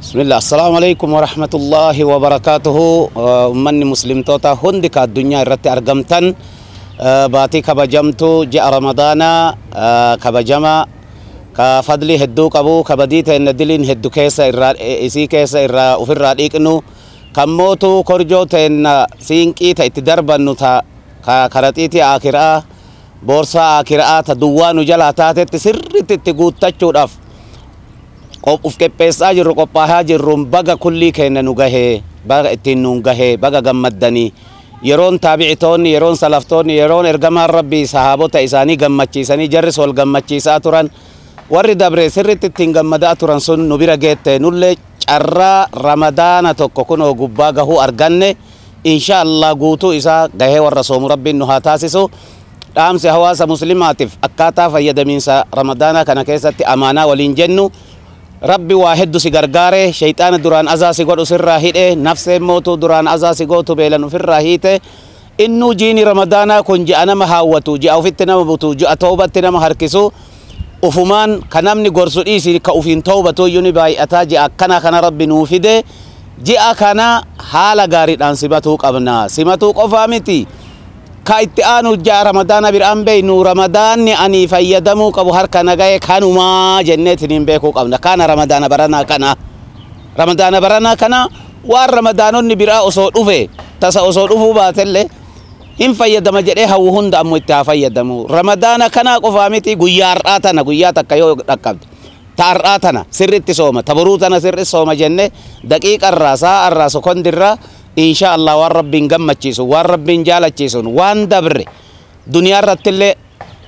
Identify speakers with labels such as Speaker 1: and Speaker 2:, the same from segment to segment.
Speaker 1: بسم الله السلام عليكم ورحمة الله وبركاته من مسلم توتا هندك الدنيا رت أرجمتن باتي كبجمتو جاء رمضان كبجما كفضلي هدوك أبو كبديت الندلين هدو كيسا إسي كيسا وفي الراديك إنه كموتو كرجو تن سينكي تدرب إنه كرتيتي آخرة بورصة آخرة تدوان وجلاتات تسر تتقود تجود أف uf keppesa jirru qophaha jirru baga kulli keena nugahe baga ittin nugahe baga gammaddani yeroon taabi'itoonni yeroon salaftoonni yeroon ergamaan rabbi sahaabota isaanii gammachiisanii jarri sol gammachiisaa turan warri dabre sirritti ittiin gammadaa turan sun nu bira geette nulle carraa ramadaana tokko kunoo gubbaa gahuu arganne insha Allah guutuu isaa gahee warra soomu rabbiin nu haa taasisu dhaamsi hawaasa muslimaatiif akkaataa fayyadamiinsa ramadaana kana keessatti amaanaa waliin jennu ربي واحد سيغرغاره شيطان دران ازا سيغو سرا هيده نفس موتو دران ازا سيغو تو بيلن فرا هيته انو جيني رمضان كون جي انا مهاوتو جي او فتنا مبتو جي توبتنا مهركسو افمان كنمني غورسو ديسي كوفين توبتو يوني باي اتاجي اكنا كنا ربي نوفيده جي اكنا حالا غاري دان سيبتو قبنا سيمتو قفامتي كايتانو جا رمضان برام بينو رمضان اني فيدمو قبو هركا نغاي كانوا ما جنت نيمبيكو قبنا كان رمضان برانا كنا وار رمضان نبرا اسو دوفه تسا اسو دوفو باتله ان فيدم جدي هو هند ام تفيدمو رمضان كنا قفامتي غياراتنا غياتا كيو دقبت تاراتنا سرت سوما تبروتنا سر سوما جنة دقيقه الراس كوندرا إن شاء الله والرب نجمعيسون والرب نجالعيسون وان دبر دنيا رتلة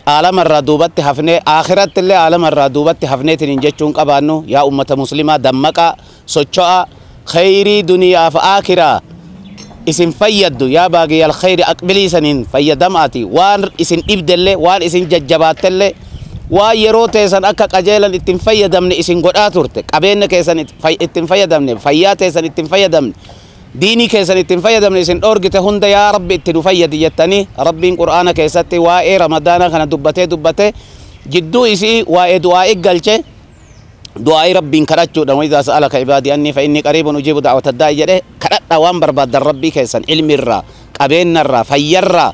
Speaker 1: عالم الرادوبات حفنة آخرت اللي عالم الرادوبات حفنة تنجتون كبانو يا أمة مسلمة دمك سوتشا خيري دنيا فآخرة اسم فيدو يا باقي الخير أقبلي سنين فيدماتي وان اسم إبدل وان اسم ججبات اللي ويروت إنسان أكا قجيلا اتنفيدمني اسم قرآتورتك أبينك إنسان اتنفيدمني فيات إنسان اتنفيدمني ديني كيسان اتنفيدمني سن أورجت هند يا رب اتنفيد يتني ربي قرآن كيستي واي رمضان خنا دبته جدو إسي واي دعائك قلچه دعاء ربي كراتشو دم إذا سألك عبادي أني فإني قريب أجيب دعوة الداعي جده كرات وان برباد ربي كيسان علم الرا قبين الرا فير الرا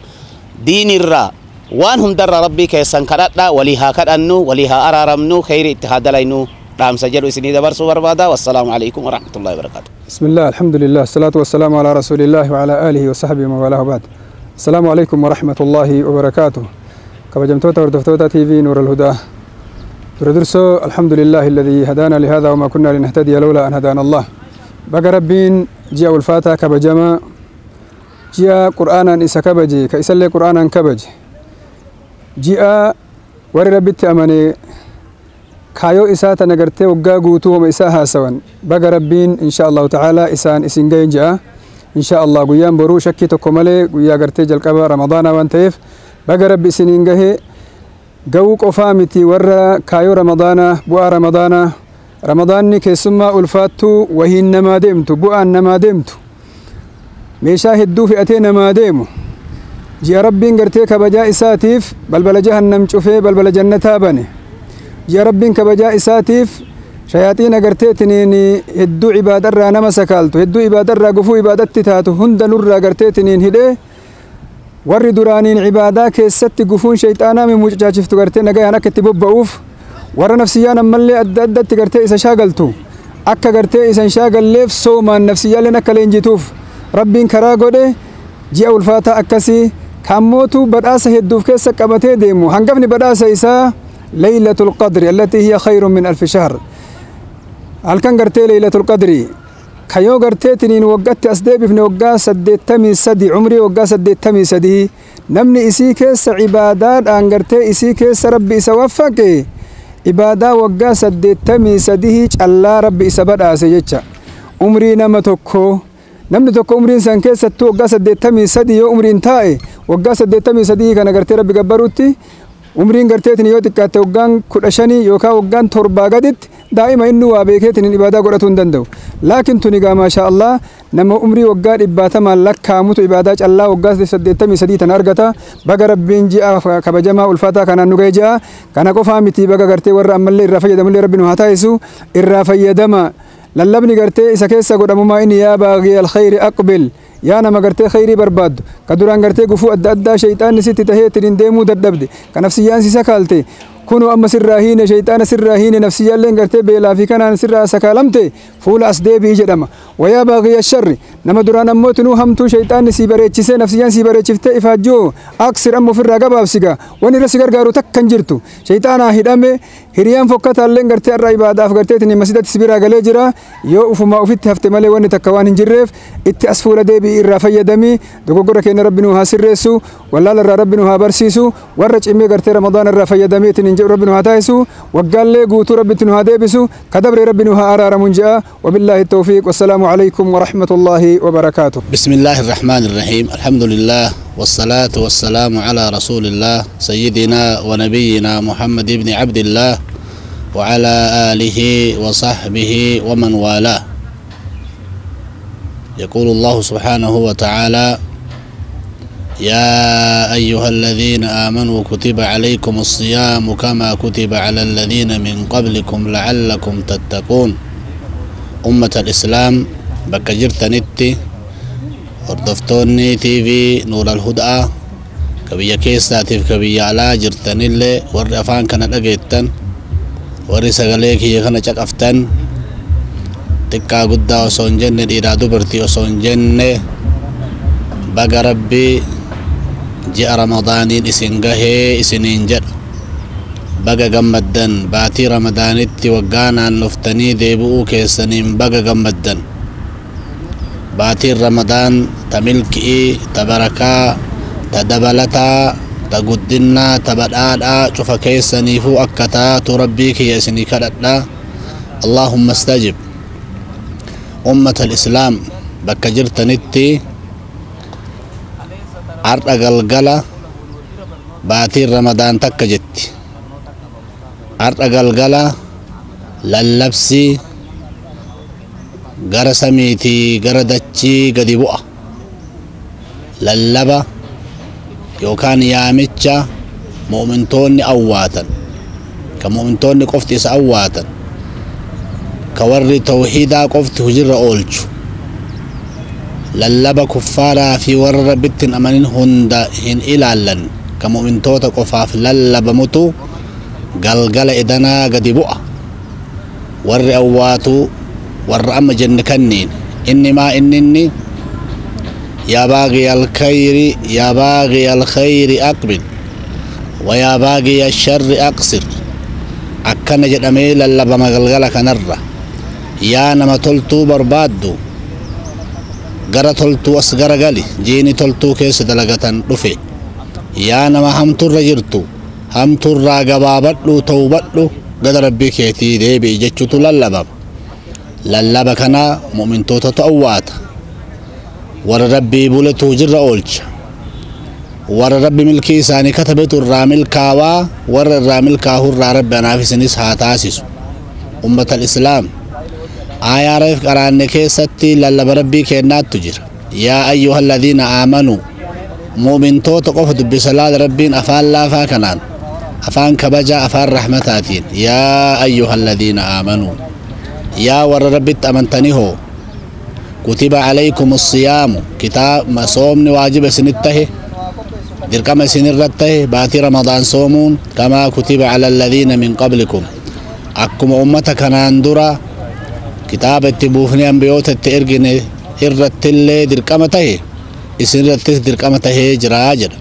Speaker 1: دين الرا وان هم در ربي كيسان كرات وليها كرأنو وليها أرارمنو خير اتحاد لينو رام سجلوا سني دبرسو بربادا والسلام عليكم ورحمة الله وبركاته.
Speaker 2: بسم الله الحمد لله الصلاة والسلام على رسول الله وعلى آله وصحبه ومن والاه بعد. السلام عليكم ورحمة الله وبركاته. كبجمتوتا وردفتوتا تي في نور الهدى. تردرسو الحمد لله الذي هدانا لهذا وما كنا لنهتدي لولا أن هدانا الله. بقى ربين جاء الفاتحة كبجما جاء قرآنا إسا كبجي كإسالي قرآنا كبج جاء ور ربي أماني كايو إساءة نغرتي وقا قوتو وما إساءها سوان بقى ربين إن شاء الله تعالى إسان إسنجين جاء إن شاء الله قيام برو شكي تكمالي قيا قرتي جلقبا رمضان وانتيف بقى ربي سنينجه قوك أفامتي ورى كايو رمضان بوا رمضان كيسما ألفاتو وهي نما ديمتو بوا نما ديمتو ميشاهدو في أتين ما ديمو جي ربين قرتي كبجا إساتيف بل جهنم شوفي بل جنة بني يا رب كبجاء إساتيف شياطين قرتيتني هدو عبادة را نما سكالتو هدو عبادة را قفو عبادة تاتو هند نور قرتيتني هده ور درانين عبادة كيست قفون شيطانا من مجاجفتو قرتي نقاي أنا كتبوب بأوف ور نفسيانا ملي أدد قرتي إسا شاقلتو أكا قرتي إسا شاقل ليف سوما نفسيا لنا كالينجيتوف ربين كراغو ده جيء الفاتح أكسي كاموتو بدأسة هدوف كيسا قبتي ديمو هنقفني بدأسة إسا ليلة القدر التي هي خير من 1000 شهر. هل كان قرتي ليلة القدر كيو قرتي تنين وقت أسدي بفني وقا سدي تمي سدي عمري وقا سدي تمي سدي نمني إسي كيس عبادات أن قرتي إسي كيس ربي سوفك عبادة وقا سدي تمي سدي الله ربي سبدا سيجتشا عمري نمتوكو نمني توكو عمري إنسان كيس ستو وقا سدي تمي سدي يو عمري انتاي وقا سدي تمي سدي كان قرتي ربي قبروتي umriin garteetin yoo xiqqaatte waggaan 15 yookaan waggaan 7 gaditti daa'ima inni waa beekeetiin ibaadaa godhatuu hin danda'u laakiin tuni gaa maasha Allah nama umrii waggaa 100 lakkaamutu ibaadaa callaa waggaa 83 tan argata baga rabbiin ji'a kabajamaa ulfaataa kanaan nu ga'e ji'a kana qofaa miti baga gartee warra ammallee irraa fayyadamullee rabbi nu haa taasisu irraa fayyadama lallabni gartee isa keessa godhamumaa inni yaa baagii alkhayri aqbil yaa nama gartee khayrii barbaaddu ka duraan gartee gufuu adda addaa shayxaanni sitti tahee ittiin deemuu dadhabde ka nafsiyyaan si sakaalte كونوا أما سراهين شيطان سراهين نفسيا لين قرتي بلا في كان سرا سكالمتي فول أسدي جدما ويا باغي الشر نما دران موت نو همتو شيطان سيبريتشي نفسيا سيبريتشي إفاجو أكثر أمو في الرقبة بسيقا وني رسيقر قارو تكنجرتو شيطانا هدامي هريان فوقات اللين قرتي الرأيبادة فقرتي تني مسيدة سبيرا قليجرا يو فما أفت هفت مالي وني تكوان جريف اتي أسفول دي بي إرافي دمي دوكو قرى كين ربنو ها سرسو ولا لرى ربنو ها برسيسو ورج إمي قرتي رمضان الرافي دمي تنين ربنا هاتايسو وقال لي قوتو ربنا هاديبسو كدبر ربنا هارار منجا وبالله التوفيق والسلام عليكم ورحمة الله وبركاته.
Speaker 1: بسم الله الرحمن الرحيم الحمد لله والصلاة والسلام على رسول الله سيدنا ونبينا محمد بن عبد الله وعلى آله وصحبه ومن والاه. يقول الله سبحانه وتعالى يا أيها الذين آمنوا كتب عليكم الصيام كما كتب على الذين من قبلكم لعلكم تتقون. أمة الإسلام بكجرت نتي وردفتوني تي في نور الهدى كبيا كيسا تيف كبيا على جرتن اللي ورفان كانت أجيتن ورسا غليك يغنى أفتن تكا قدا وصون جنة إرادو برتي وصون جنة بقى ربي جاء رمضان إسنجه إسنينجر بقى جمدن باتي رمضان وقانا نفتني ديبو كيسنين بقى جمدن باتي رمضان تملكي تبركا تدبلتا تقدنا تبدادا شوف كيسني فو أكتا تربيك يسني كدنا اللهم استجب. أمة الإسلام بكا جرتنتي عرق قلقلة باتي رمضان تكجت عرق قلقلة للبسي غر سميتي غر دچي غدي بؤ للبا يوكان يامچا مؤمنتوني أواتا كمؤمنتوني قفتي سأواتا كوري توحيدا قفت هجر أولجو للبا كفارا في ور بتن أمانين هندا هن إلالن كمؤمن توتا قفاف للبا متو قلقل إدنا قد بؤ ور أواتو ور أم جنكنين إنما إنني يا باغي الخير يا باغي الخير أقبل ويا باغي الشر أقصر أكن جدمي للبا مقلقل كنرة يا نما تلتو بربادو gara toltuu as garagali jiini toltuu keessa dalagatan dhufe yaa nama hamturra jirtu hamturraa gabaabadhu tawbadhu gada rabbii keetii deebi'i jechuutu lallaba kana mu'mintoota ta'awwaata warra rabbii bulatu jirra oolcha warra rabbi milkii isaanii katabetu irraa milkaawaa warra irraa milkaahurraa rabbi anaaf isinis haa taasisu. ummata al-islaam آية ريف قرآن كيستي للب ربي كينات تجر يا أيها الذين آمنوا مؤمن توت قفت بصلاة ربين أفان لا فاكنان أفان كبجا أفان رحمتاتين يا أيها الذين آمنوا يا ور ربي أمنتنيه كتب عليكم الصيام كتاب صوم واجب سنته دركم سنرته باتي رمضان صومون كما كتب على الذين من قبلكم أكم أمتك ناندرا كتاب التبوفني أنبيوت التئرجن إرت اللي دركمته إسرت دركمته جراجر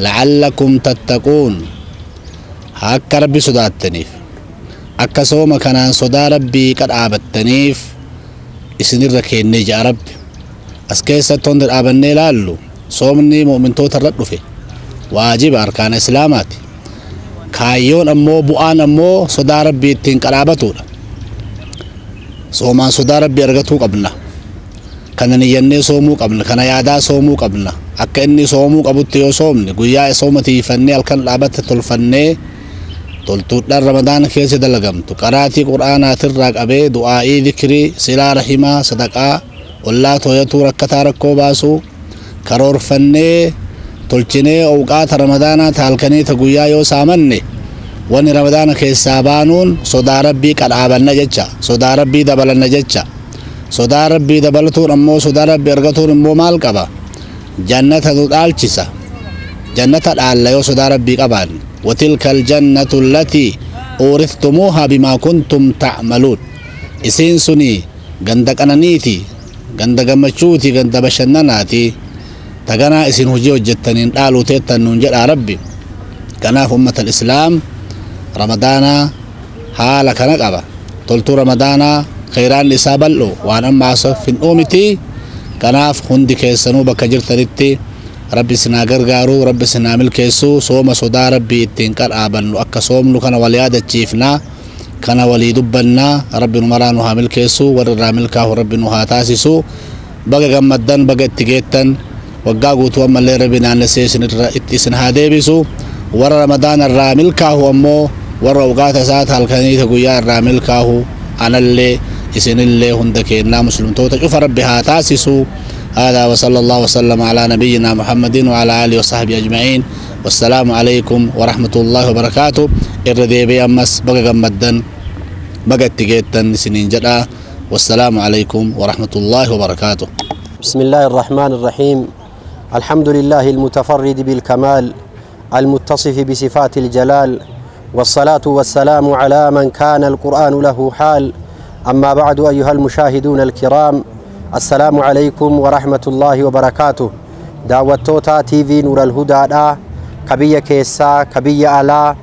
Speaker 1: لعلكم تتقون هاك ربي صدا التنيف أكا صوم كان صدا ربي قد آب التنيف إسنر ركين نجا رب أسكيسة تندر آبني لالو صومني مؤمن توتر فيه واجب أركان إسلامات كايون أمو بؤان أمو صدا ربي تنقرابتون صومان صدا ربي أرغتو قبلنا كان نيني صومو قبلنا كان يادا صومو قبلنا أكا إني صومو قبلتيو صومني قويا صومتي فني الكن لعبت تلفني تلتو در رمضان كيسي دلقمتو قراتي قرآنات الراق أبي دعائي ذكري سلا رحمة صدقاء والله تويتو ركتا ركو باسو كرور فني تلچني أوقات رمضان تالكني تقويا يو سامني
Speaker 3: wani ramadaana keessaa baanuun sodaa rabbii qadhaabanna jecha sodaa rabbii dabalanna jecha sodaa rabbii dabalatuun ammoo sodaa rabbii argatuun immoo maal qaba jannata nu dhaalchisa jannata dhaalla yoo sodaa rabbii qabaan watilka aljannatu allatii uuristumuuha bimaa kuntum ta'maluun isiin suni ganda qananiiti ganda gammachuuti ganda bashannanaati taganaa isin hojii hojjettaniin dhaaluu teettan nuun jedhaa rabbi kanaaf ummata islaam ramadaana haala kana qaba toltuu ramadaana khayraan isaa bal'o waan ammaa fin uumiti kanaaf hundi keessanuu bakka jirtanitti rabbi sinaa gargaaru rabbi sinaa milkeessu sooma sodaa rabbii ittiin qadhaabannu akka soomnu kana wal yaadachiifna kana walii dubbanna rabbi nu maraa nu haa milkeessu warra irraa milkaahu rabbi nu haa taasisu baga gammaddan baga itti geettan waggaa guutuu ammallee rabbi naannessee itti isin haa deebisu warra ramadaana irraa milkaahu ammoo warra ugaata isaata halkaniita guyyaa irraa milkaahu anallee isinillee hunda keennaa muslimtoota cufa rabbi haa taasisu هذا وصلى الله وسلم على نبينا محمد وعلى آله وصحبه أجمعين والسلام عليكم ورحمة الله وبركاته الرديبي أمس بقى جمدن بقى تجيتن سنين جدا والسلام عليكم ورحمة الله وبركاته.
Speaker 4: بسم الله الرحمن الرحيم. الحمد لله المتفرد بالكمال المتصف بصفات الجلال والصلاة والسلام على من كان القرآن له حال. أما بعد أيها المشاهدون الكرام السلام عليكم ورحمة الله وبركاته. دعوتوتا تي في نور الهدى كبية كيسا كبية ألا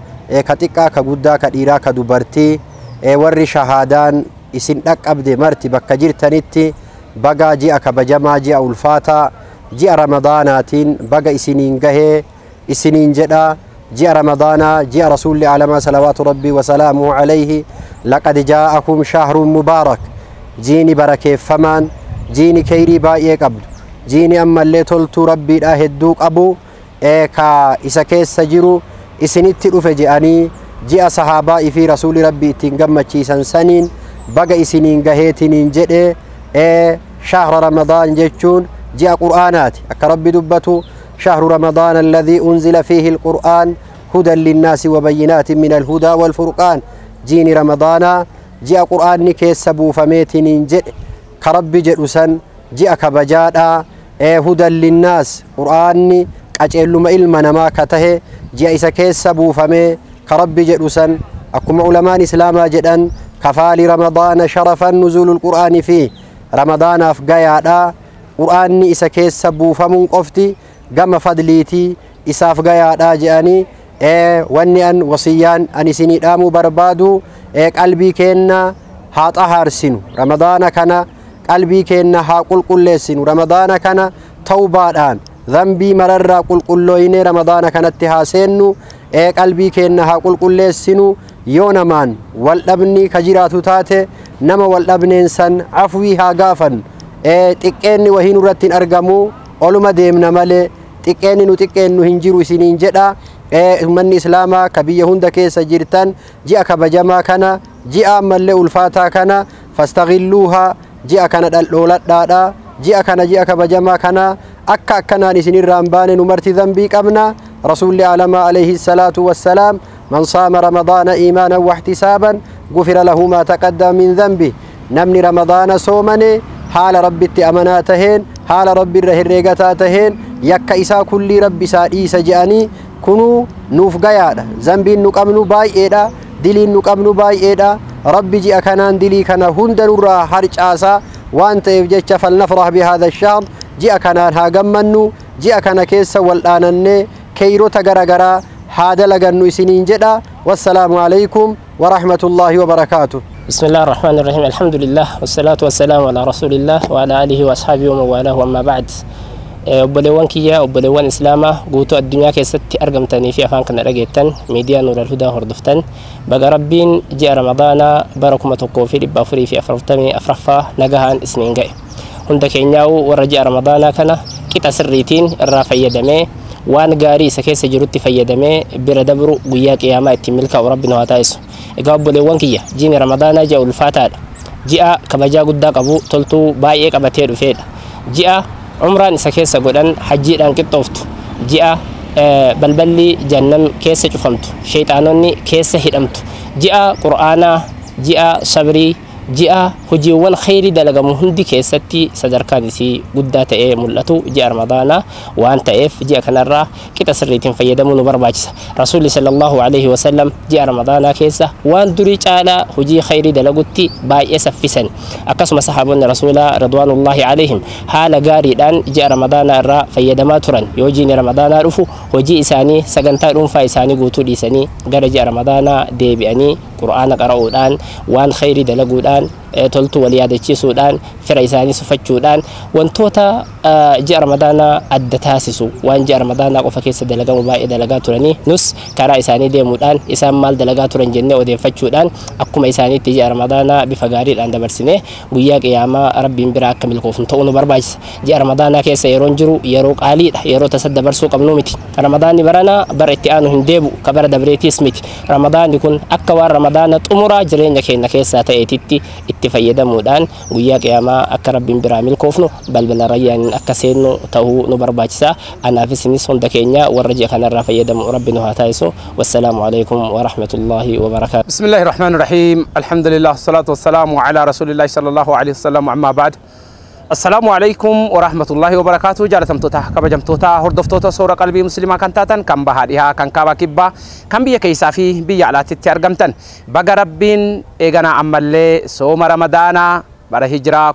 Speaker 4: كتكا كبودا كديرا كدوبرتي ور شهادان اسن أبدي مرتي بكجير تنتي بقى جي أكبجما جي أولفاتا جي رمضاناتين بقى اسنين قهي اسنين جدا جي رمضانا جي رسول الله على صلوات ربي وسلامه عليه لقد جاءكم شهر مبارك جيني بركة فمان جيني كيري بايك أبد جيني أما اللي تلتو ربي أهدوك أبو كا إساكيس سجرو إسنت رفجأني جاء صحابة في رسول ربي تنقم تشيسان سنين بقى إسنين قهيتين جده شهر رمضان جتشون جاء قرآنات أكا ربي دبتو شهر رمضان الذي أنزل فيه القرآن هدى للناس وبينات من الهدى والفرقان جيني رمضان جاء قرآن كيس سبو فميتين جده كربي جلسان جاء كبجادا هدى للناس قرآن أجل ما إلمنا ما كته جاء إسكيس سبو فمي كربي جلسان أكم علماء إسلاما جدا كفال رمضان شرفا نزول القرآن فيه رمضان أفقايا قرآن إسكيس سبو فمن قفتي قم فضليتي إساف قايا جاني واني أن وصيان أن سني دامو بربادو قلبي كينا هات أهارسينو رمضان كان قلبي كينا ها قل سينو رمضان كان توبادان ذنبي مرر قل رمضان كانت تهاسينو قلبي كينا ها قل سينو يونمان والابني كجيراتو تاتي نما والابنين سن عفويها غافن تكيني وهين رتين أرقمو أولما ديمنا مالي تكيني نتكينو هنجيرو سنين جدا من إسلاما كبيه هند كيس جيرتان جاء كبجما كان جاء ملء الفاتا كان فاستغلوها جاء كان الأولاد دادا جاء كبجما كان أكا كان نسني الرامبان نمرت ذنبي قبنا رسول الله عليه الصلاة والسلام من صام رمضان إيمانا واحتسابا غفر له ما تقدم من ذنبه نمني رمضان صومني حال ربي أمناتهن حال ربي الرهرقتاتهن يكا إسا كل ربي سادي سجاني كنو نوف قيادة ذنبي نقمنو باي إيدا دلي نقمنو باي إيدا ربي جي أكنان دلي كان هندن را حرج آسا وانت يفجج فلنفرح بهذا الشهر جي أكنان ها قمنو جي أكنا كيسا والآنني كيرو تقرقرا هذا لغنو سنين جدا والسلام عليكم ورحمة الله وبركاته.
Speaker 5: بسم الله الرحمن الرحيم الحمد لله والصلاة والسلام على رسول الله وعلى آله وأصحابه ومن والاه وما بعد وبلوان كيا وبلوان إسلاما قوتو الدنيا كيست أرقمتني في أفان كنا رجيتن ميديا نور الهدى هردفتن بقى ربين جاء رمضان باركم تقوفي لبافري في أفرفتمي أفرفا نجاهن سنين جاي هندك إنياو ورجع رمضان كنا كتا سريتين الرافعية دمي وان غاري سكيس جروتي فيدمي بردبرو قياك ياما اتملك وربنا واتايسو اقاب بلوان كيا جيني رمضان جاء الفاتار جاء كبجا قداك أبو تلتو بايك أبتير فيد جاء عمران سكيس قدن حجي لان كتوفتو جاء balballi jannam keessa cufamtu shayxaanonni keessa hidhamtu ji'a qur'aanaa ji'a sabrii ji'a hojiiwwan khayrii dalagamu hundi keessatti sadarkaan isii guddaa ta'ee mul'atu ji'a ramadaanaa waan ta'eef ji'a kanarraa qixa sirriitiin fayyadamuu nu barbaachisa. Rasuulli sallallahu alaihi wasallam ji'a ramadaanaa keessa waan durii caalaa hojii khayrii dalagutti baay'ee saffisan. Akkasuma sahaabonni rasuulaa radwaanullaahi alaihim haala gaariidhaan ji'a ramadaanaa irraa fayyadamaa turan. Yoo ji'i ramadaanaa dhufu hojii isaanii sagantaa dhuunfaa isaanii guutuu dhiisanii gara ji'a ramadaanaa deebi'anii qur'aana qara'uudhaan waan khayrii dalaguudhaan toltu wal yaadachiisuudhaan fira isaanii sufachuudhaan wantoota ji'a ramadaanaa adda taasisu waan ji'a ramadaanaa qofa keessa dalagamu baay'ee dalagaa turanii nus karaa isaanii deemuudhaan isaan maal dalagaa turan jennee odeeffachuudhaan akkuma isaaniitti ji'a ramadaanaa bifa gaariidhaan dabarsinee guyyaa qiyaamaa rabbiin biraa akka milkoofnu ta'uu nu barbaachisa. Ji'a ramadaanaa keessa yeroon jiru yeroo qaaliidha, yeroo tasa dabarsuu qabnu miti. Ramadaanni baranaa bara itti aanu hin deebu ka bara dabreetiis miti. Ramadaanni kun akka waan ramadaana xumuraa jireenya keenya keessaa ta'eetitti itti fayyadamuudhaan guyyaa qiyaamaa akka rabbiin biraa milkoofnu balbala rayyaaniin akka seennu ta'uu nu barbaachisa. Anaafis isinis hunda keenya warra ji'a kanarraa fayyadamu rabbi nu haa taasisu. Wassalaamu alaikum wa rahmatullahi wa barakaatuh.
Speaker 6: Bismillahir Rahmanir Rahim. Alhamdulillah salatu wassalamu ala Rasulillahi sallallahu alaihi wasallam amma ba'd. Assalamu alaikum wa rahmatullahi wa barakatuh. Jaalatamtoota kabajamtoota hordoftoota soora qalbii muslimaa kan taatan kan bahaa dhihaa kan kaabaa kibbaa kan biyya keessaa fi biyya alaatitti argamtan baga rabbiin eeganaa ammallee sooma ramadaanaa bara hijiraa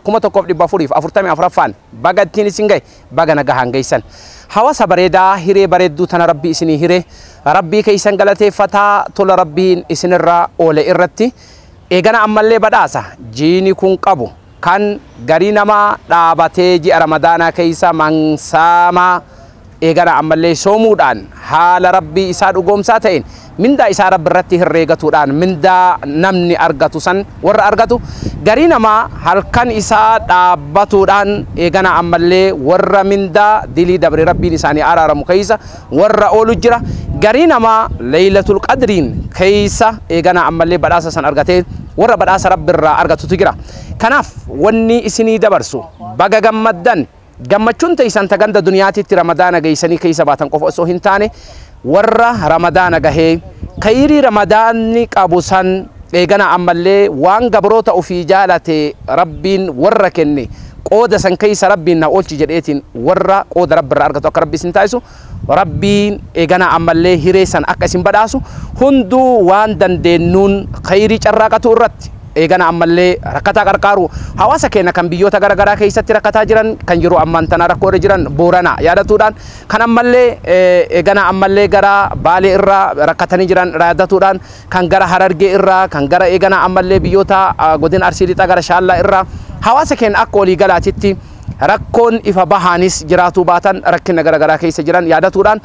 Speaker 6: 1444 baga ittiin isin gahe baga nagahaan geessan. Hawaasa bareedaa hiree bareedduu tana rabbii isinii hiree rabbii keessan galateeffataa tola rabbiin isinirraa oole irratti eegana ammallee badhaasa jiini kun qabu kan garii namaa dhaabatee ji'a ramadaanaa keessa mansaamaa eegana ammallee soomuudhaan haala rabbii isaa dhugoomsaa ta'een mindaa isaa rabbi irratti herreegatuudhaan mindaa namni argatu san warra argatu garii namaa halkan isaa dhaabbatuudhaan eegana ammallee warra mindaa dilii dabre rabbiin isaanii araaramu keessa warra oolu jira. Garii namaa laylatul qadriin keessa eegana ammallee badhaasa san argatee warra badhaasa rabbi irraa argatutu jira. Kanaaf wanni isinii dabarsu baga gammaddan gammachuun teessan taganda duniyaatitti ramadaana geessanii keessa baatan qofa osoo hin taane warra ramadaana gahee khayrii ramadaanni qabu san eegana ammallee waan gabroota ofii jaalate rabbiin warra kenne qooda san keessa rabbiin na oolchi jedheetiin warra qooda rabbi irraa argatu akka rabbi isin taasisu rabbiin eegana ammallee hiree san akka isin badhaasu hunduu waan dandeenyuun khayrii carraaqatu irratti eegana ammallee rakkataa qarqaaru hawaasa keenya kan biyyoota garaagaraa keessatti rakkataa jiran kan yeroo ammaan tana rakkoo irra jiran Booranaa yaadatuudhaan kan ammallee eegana ammallee gara Baalee irraa rakkatanii jiran yaadatuudhaan kan gara Harargee irraa kan gara eegana ammallee biyyoota godina Arsii Lixaa gara Shaallaa irraa hawaasa keenya akka walii galaatitti rakkoon ifa bahaanis jiraatu baatan rakkina garaagaraa keessa jiran yaadatuudhaan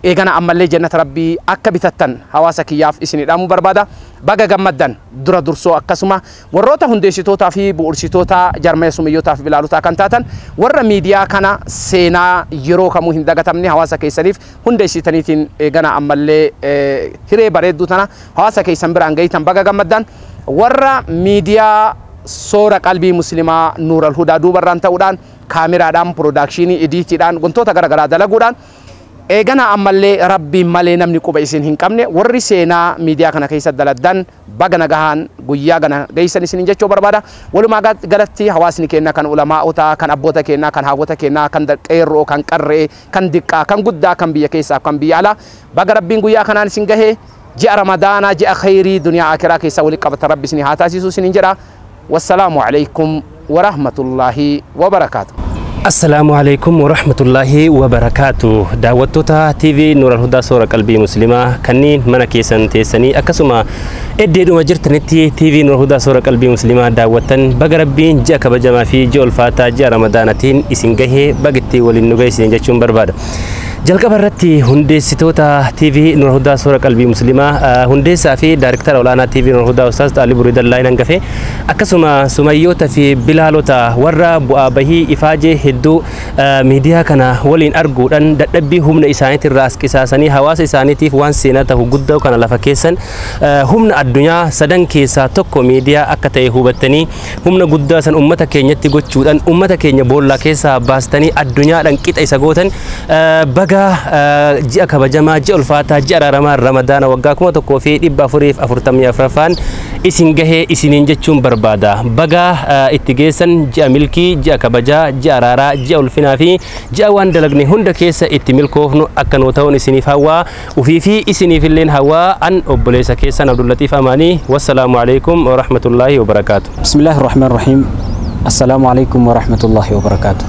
Speaker 6: eegana ammallee jannata rabbii akka bitattan hawaasa kiyyaaf isinii dhaamuu barbaada. Baga gammaddan dura dursoo akkasuma warroota hundeessitootaa fi bu'uursitoota jarmee sumayyootaa fi bilaalotaa kan taatan warra miidiyaa kana seenaa yeroo kamuu hin dagatamne hawaasa keessaniif hundeessitaniitiin eegana ammallee hiree bareedduu tana hawaasa keessan biraan gahitan baga gammaddan warra miidiyaa soora qalbii muslimaa Nuural Hudaa duubarraan ta'uudhaan kaameraadhaan piroodakshinii ediitiidhaan wantoota garaagaraa dalaguudhaan eegana ammallee rabbiin malee namni quba isin hin qabne warri seenaa miidiyaa kana keessa daladdan baga nagahaan guyyaa gana geessan isin jechuu barbaada. Walumaa galatti hawaasni keenya kan ulamaa'ota kan abboota keenya kan haawwata keenya kan qeerroo kan qarree kan diqqaa kan guddaa kan biyya keessaa kan biyya alaa baga rabbiin guyyaa kanaan isin gahee ji'a ramadaanaa ji'a khayrii duniyaa akiraa keessa walitti qabata rabbi isin haa taasisu isin jedha. Wassalaamu alaikum wa rahmatullahi wa barakaatuh.
Speaker 7: Assalamu alaikum wa rahmatullahi wa barakatuh. Daawwattoota TV Nuural Hudaa soora qalbii muslimaa kanneen mana keessan teessanii akkasuma eddeedhuma jirtanitti TV Nuural Hudaa soora qalbii muslimaa daawwattan baga rabbiin ji'a kabajamaa fi ji'a ulfaataa ji'a ramadaanatiin isin gahee bagitti waliin nu geessan jechuun barbaada. Jalqaba irratti hundeessitoota TV Nuural Hudaa soora qalbii muslimaa hundeessaa fi daayirektara olaanaa TV Nuural Hudaa Ustaaz Xaalibuu Ridallaa hangafe akkasuma sumayyoota fi bilaalota warra bu'aa bahii ifaajee hedduu miidiyaa kana waliin arguudhaan dadhabbii humna isaaniitirraa as qisaasanii hawaasa isaaniitiif waan seenaa ta'u guddaa kana lafa keessan humna addunyaa sadan keessaa tokko miidiyaa akka ta'e hubattanii humna guddaa san ummata keenyatti gochuudhaan ummata keenya boollaa keessaa baastanii addunyaadhaan qixa isa gootan baga baga ji'a kabajamaa ji'a ulfaataa ji'a araaramaa ramadaana waggaa 1444 isin gahee isiniin jechuun barbaada. Baga itti geessan ji'a milkii, ji'a kabajaa, ji'a araaraa, ji'a ulfinaa fi ji'a waan dalagne hunda keessa itti milkoofnu akka nuu ta'uun isiniif hawwaa. Ufii fi isiniif illeen hawwaa. An obboleessa keessan Abdullatiif Amaanii. Wassalaamu alaikum wa rahmatullahi wa barakaatuh.
Speaker 8: Bismillahir Rahmanir Rahim. Assalamu alaikum wa rahmatullahi wa barakatuh.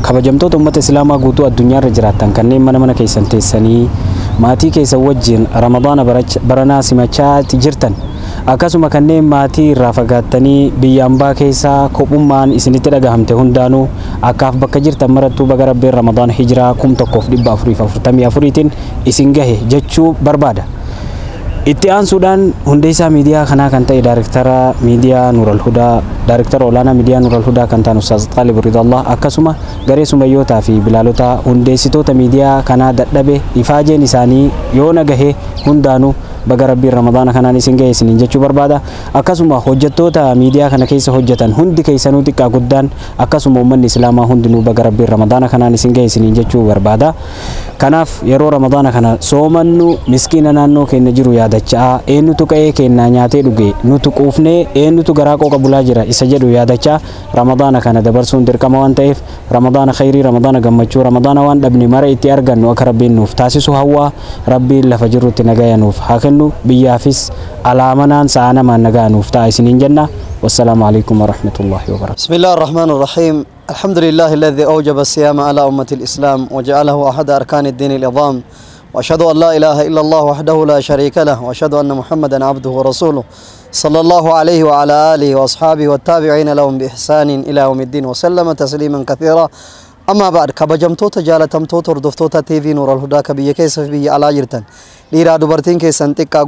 Speaker 8: Kabajamtoota ummata Islaamaa guutuu addunyaarra jiraattan kanneen mana keessan teessanii maatii keessan wajjin Ramadaana baranaa simachaa jirtan, akkasuma kanneen maatii irraa fagaattanii biyya ambaa keessaa kophummaan isinitti dhagahamte hundaanuu akkaaf bakka jirtan marattuu baga Rabbiin Ramadaana hijiraa 1444tiin isin gahe jechuu barbaada. Itti aansuudhaan hundeessaa miidiyaa kanaa kan ta'e Daayirektara miidiyaa Nuural Hudaa, Daayirektara olaanaa miidiyaa Nuural Hudaa kan ta'an Ustaaz Xaalib Ridallah, akkasuma garee sumayyootaa fi bilaalota hundeessitoota miidiyaa kanaa dadhabe ifaajeen isaanii yoo nagahee hundaanuu baga Rabbiin Ramadaana kanaan isin gahe isiniin jechuu barbaada. Akkasuma hojjettoota miidiyaa kana keessa hojjetan hundi keessanuu xiqqaa guddaan, akkasuma uummanni Islaamaa hundinuu baga Rabbiin Ramadaana kanaan isin gahe isiniin jechuu barbaada. Kanaaf yeroo Ramadaana kana soomannu miskiina naannoo keenya jiru yaadachaa, eenyutu qa'ee kennaa nyaatee dhuge nutu quufnee eenyutu garaa qooqa bulaa jira isa jedhu yaadachaa Ramadaana kana dabarsuun dirqama waan ta'eef Ramadaana khayrii, Ramadaana gammachuu, Ramadaana waan dhabne mara itti argannu akka Rabbiin nuuf taasisu hawwaa. Rabbiin lafa jirrutti nagaya nuuf haa kennu, biyyaafis alaamanaan sa'anamaan nagaa nuuf ta'a isiniin jenna. Wassalaamu alaikum wa rahmatullahi wa barakatuh.
Speaker 9: Bismillahir Rahmanir Rahim. الحمد لله الذي أوجب الصيام على أمة الإسلام وجعله أحد أركان الدين العظام، وأشهد أن لا إله إلا الله وحده لا شريك له، وأشهد أن محمدا عبده ورسوله صلى الله عليه وعلى آله وأصحابه والتابعين لهم بإحسان إلى يوم الدين وسلم تسليما كثيرا. أما بعد كبجمتوتا جالتمتوتا ردفتوتا تيفي نور الهدى كبية كيس في على جرتن ليرا دبرتين كيسن تكا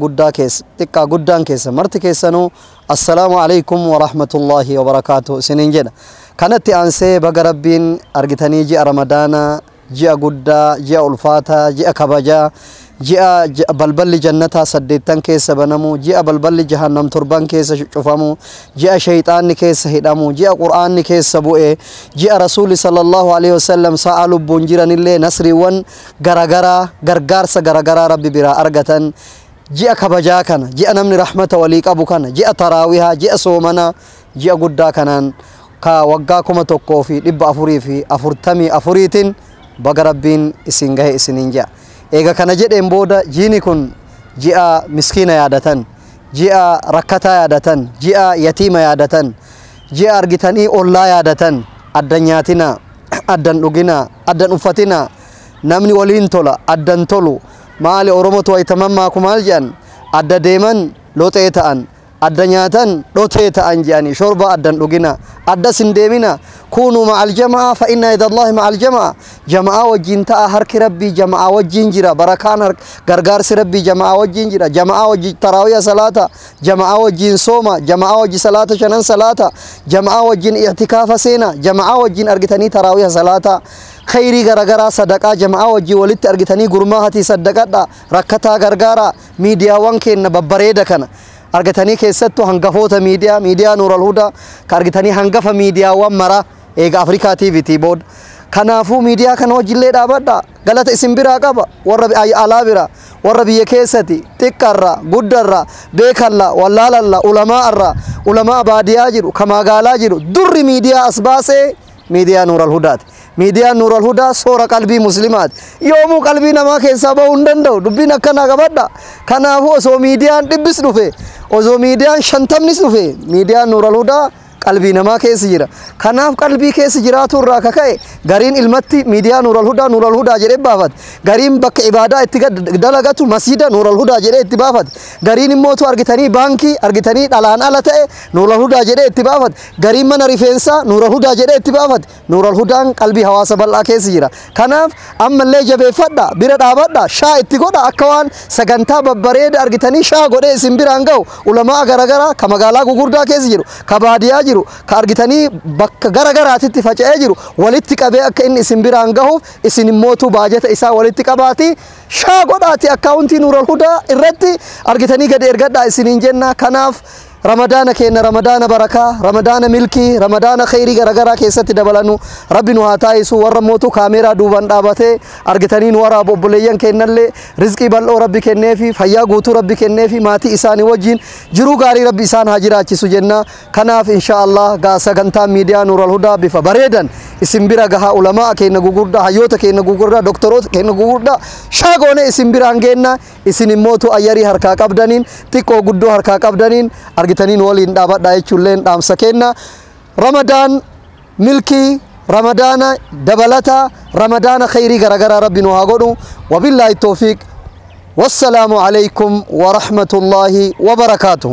Speaker 9: قدان كيس مرت كيسنو. السلام عليكم ورحمة الله وبركاته. سنين جدا كانت أنسي بقربين أرجتني جاء رمضان، جاء قدا، جاء الفاتا، جاء كبجا، جاء بلبل جنتها سديتن كيس بنمو، جاء بلبل جهنم تربان كيس شوفامو، جاء شيطان كيس هدامو، جاء قرآن كيس سبوئه، جاء رسول صلى الله عليه وسلم سألوا بنجران اللي نصري ون غرغار سغرغار ربي برا أرجتن، جاء كبجا كان، جاء نمن رحمة وليك أبو كان، جاء تراويها، جاء صومنا، جاء قدا كانان ka waggaa 1444 baga Rabbiin isin gahe isiniin jaa. Eega kana jedheen booda jiini kun ji'a miskiina yaadatan, ji'a rakkataa yaadatan, ji'a yatiima yaadatan, ji'a argitanii ollaa yaadatan, addan nyaatina, addan dhugina, addan uffatina, namni waliin tola, addan tolu. Maali Oromotu waytamammaa kumaal jedhan adda deeman looxee ta'an, adda nyaatan dhotee ta'an jedhanii shorba addan dhugina, adda sindeemina. كونوا مع الجماعة فإن يد الله مع الجماعة. جماعة وجين تا هرك ربي جماعة وجين جرا بركان غرغار ربي جماعة وجين جرا جماعة وجين تراويح صلاة جماعة وجين صوم جماعة وجين صلاة شنن صلاة جماعة وجين اعتكاف سينا جماعة وجين أرجتني تراويح صلاة خيري غرغرا صدقة جماعة وجين ولد أرجتني غرماهتي صدقة ركتا غرغارا ميديا وانكين ببريدة كنا أرجتني كيستو هنقفوتا ميديا نور الهدى كأرجتني هنقف ميديا ومرا إيجا أفريقيا تي في بود كنافو ميديا كان وجلة دابدا غلط اسم برا كبا ورب أي على برا ورب يكيستي تكرر قدرة بيكلا ولا لا علماء باديا جرو كما قالا جرو در ميديا أسباسه ميديا نور الهدى ميديا نور الهدى صورة قلبي مسلمات يوم قلبي نما كيسابا وندندو دبنا كنا كبدا كنافو سو ميديا دبس نوفي وزو ميديا شنتم نسوفي ميديا نور الهدى قلبي نما كيس جرا كناف قلبي كيس جرا تورا كاي غارين المتي ميديا نور الهدى جري بافت غارين بك عباده اتغد دلغتو مسجد نور الهدى جري اتبافت غارين موتو ارغتني بانكي ارغتني دلان علته نور الهدى جري اتبافت غارين من ريفنسا نور الهدى جري اتبافت نور الهدى قلبي حواس بلا كيس جرا كناف ام اللي جبه فدا بير دابدا شا اتغودا اكوان سغنتا ببريد ارغتني شا غودي سمبيرانغو علماء غرغرا كمغالا غغوردا كيس جرو كباديا jiru kaargitanii bakka garagaraatitti faca'ee jiru walitti qabee akka inni isin biraan gahuuf isin mootu baajata isaa walitti qabaati shaa godhaati akkaawuntii Nuural Hudaa irratti argitanii gad ergadhaa isiniin jenna. Kanaaf رمضان كينا رمضان بركة رمضان ملكي رمضان خيري غرغرا كيست دبلانو ربي نهاتايسو ورموتو كاميرا دوبان دابته أرجتنين ورا بوليان كينا اللي رزقي بلو ربي كنافي فيا غوتو ربي كنافي ماتي إساني وجين جرو غاري ربي إسان هاجراتي سجنا كناف إن شاء الله غاسا غنتا ميديا نور الهدى بفبريدن اسمبرا غها علماء كينا غوغوردا حيوتا كينا غوغوردا دكتوروت كينا غوغوردا شاغونه اسمبرا انجينا اسين موتو اياري حركا قبدانين تيكو غدو حركا قبدانين أرجتنين ولين دابا داي چولين دام سكينا رمضان ملكي رمضان دبلتا رمضان خيري غرغرا ربي نوهاغونو وبالله التوفيق والسلام عليكم ورحمة الله وبركاته